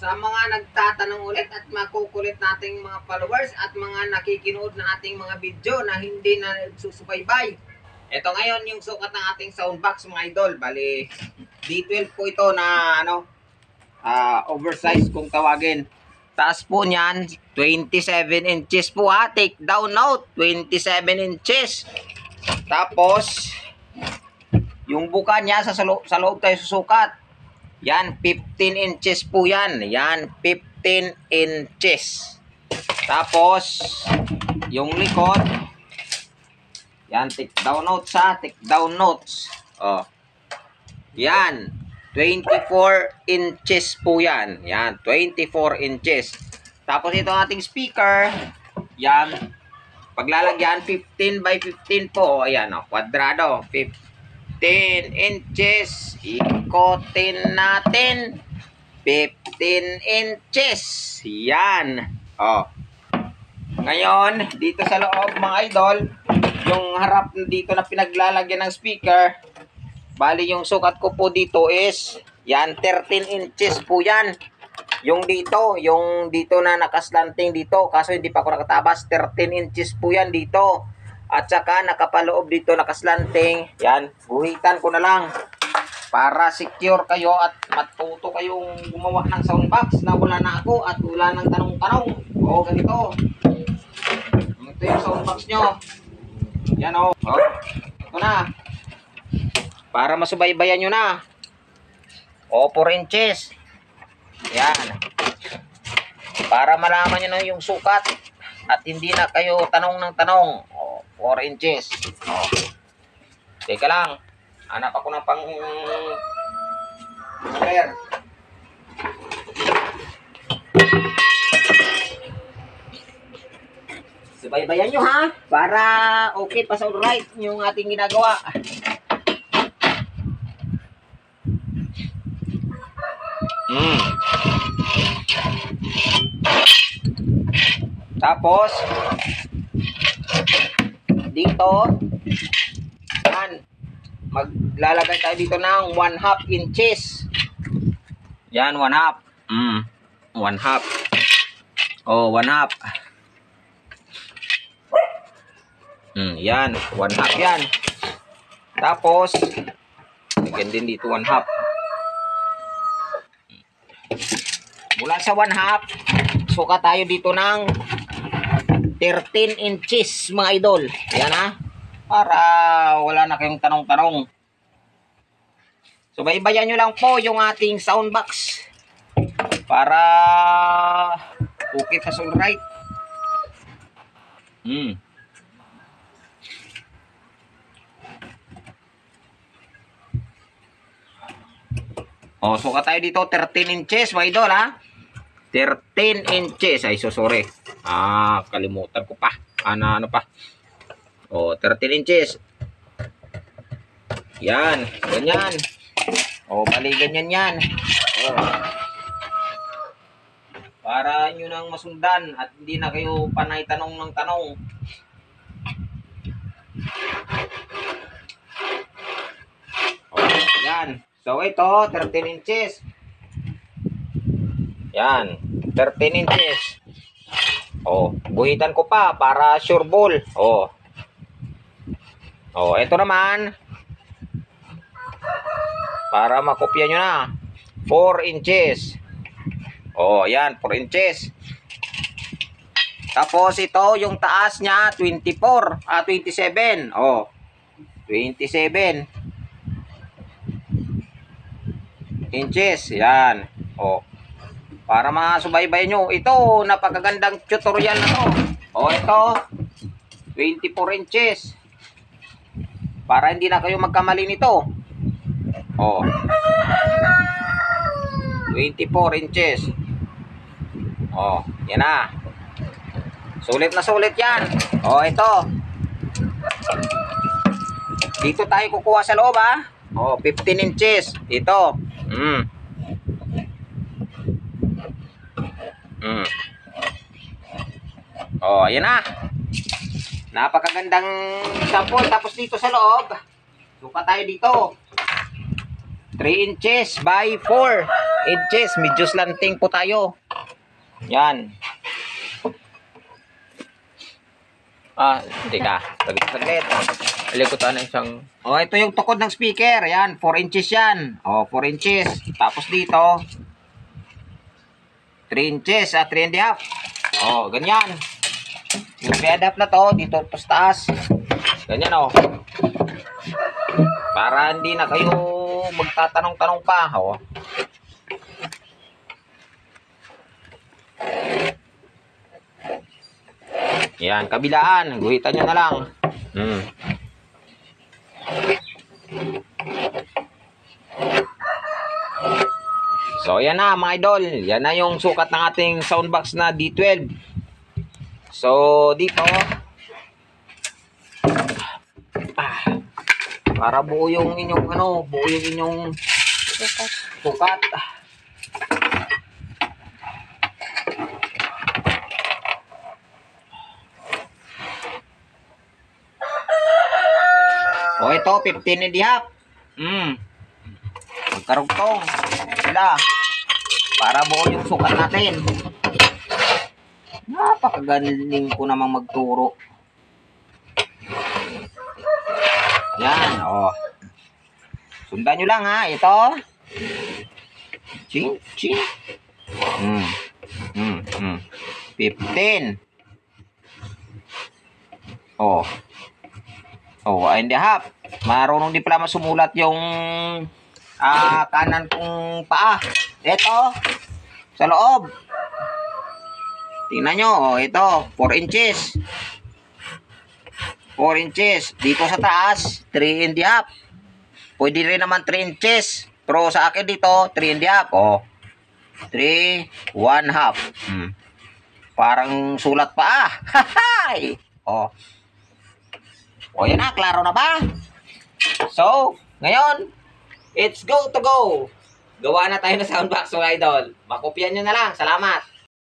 sa mga nagtatanong ulit at makukulit nating mga followers at mga nakikinood na ating mga video na hindi na nagsusubaybay. Ito ngayon yung sukat ng ating soundbox mga idol. Bali, D12 po ito na oversize kung tawagin. Taas po niyan, 27 inches po ha. Take down note, 27 inches. Tapos, yung buka niya sa loob tayo susukat. Yan, 15 inches po yan. Yan, 15 inches. Tapos, yung likod, yan, take down notes ha. Take down notes. Oh. Yan, 24 inches po yan. Yan, 24 inches. Tapos ito ang ating speaker. Yan, paglalagyan, 15 by 15 po. Ayan, oh, kwadrado. 15 inches. Ikotin natin. 15 inches. Yan. Oh. Ngayon, dito sa loob mga idol, yung harap dito na pinaglalagyan ng speaker, bali yung sukat ko po dito is, yan, 13 inches po yan. Yung dito na nakaslanting dito, kaso hindi pa ako nakatabas, 13 inches po yan dito. At saka nakapaloob dito nakaslanting, yan, guhitan ko na lang para secure kayo at matuto kayong gumawa ng soundbox na wala na ako at wala nang tanong-tanong. O, ganito. Ito yung soundbox nyo. Yan o. Ito na. Para masubaybayan nyo na. O, 4 inches. Yan. Para malaman nyo na yung sukat at hindi na kayo tanong ng tanong. O, 4 inches. O. Teka lang. Hanap ako ng pang-square. Subaybayan nyo ha. Para okay pa sa right yung ating ginagawa. Tapos dito yan, maglalagay tayo dito ng 1/2 inches. Yan, 1/2. 1/2. Oh, 1/2. Yan, 1/2 yan. Tapos lagyan din dito 1/2. Mula sa 1/2, sukat tayo dito ng 13 inches mga idol. Yan ha. Para wala na kayong tanong-tanong. Subaybayan nyo lang po yung ating soundbox. Para okay pa sa right. O, sukat tayo dito 13 inches mga idol ha. 13 inches. Ay, so sorry. Kalimutan ko pa. Ano pa. O, 13 inches. Yan. Ganyan. O, bali ganyan yan. O. Para nyo nang masundan at hindi na kayo panay tanong ng tanong. O, yan. So, ito, 13 inches. Yan. 13 inches. O, guhitan ko pa para sure ball. O. Oh, ito naman. Para makopya nyo na. 4 inches. Oh, yan, 4 inches. Tapos ito, yung taas niya, 27. Oh, 27 inches. Yan. Oh. Para masubaybay nyo. Ito, napakagandang tutorial na to. Oh, ito. 24 inches. Para hindi na kayo magkamali nito. Oh. 24 inches. Oh, yan na. Sulit na sulit yan. Oh, ito. Dito tayo kukuha sa loob ha. Oh, 15 inches. Ito. Oh, yan na. Napakagandang sample. Tapos dito sa loob, suka tayo dito. 3 inches by 4 inches. Medyo slanting po tayo. Yan. Hindi ka. Saglit. Alikutan na isang... ito yung tukod ng speaker. Yan, 4 inches yan. 4 inches. Tapos dito, 3 inches, 3 and a half. Ganyan. Yung pedap na to, dito to sa taas. Ganyan, para hindi na kayo magtatanong-tanong pa, Yan, kabilaan. Guhitan nyo na lang. So, yan na mga idol. Yan na yung sukat ng ating soundbox na D12. So, dito, para buo yung inyong buo yung inyong sukat. Ito 15 and a half. Magkarugtong sila para buo yung sukat natin. Napakagaling ko namang magturo. Yan, sundan nyo lang ha, ito. Ching, ching. 15. And a half. Marunong din pala masumulat yung kanan kong paa. Ito, sa loob. Tingnan nyo, ito, 4 inches. 4 inches. Dito sa taas, 3 and a half. Pwede rin naman 3 inches. Pero sa akin dito, 3 and a half. 3, 1 half. Parang sulat pa. Hahay! Yan na, klaro na ba? So, ngayon, it's go to go. Gawa na tayo ng soundbox mga idol. Makopyan nyo na lang. Salamat.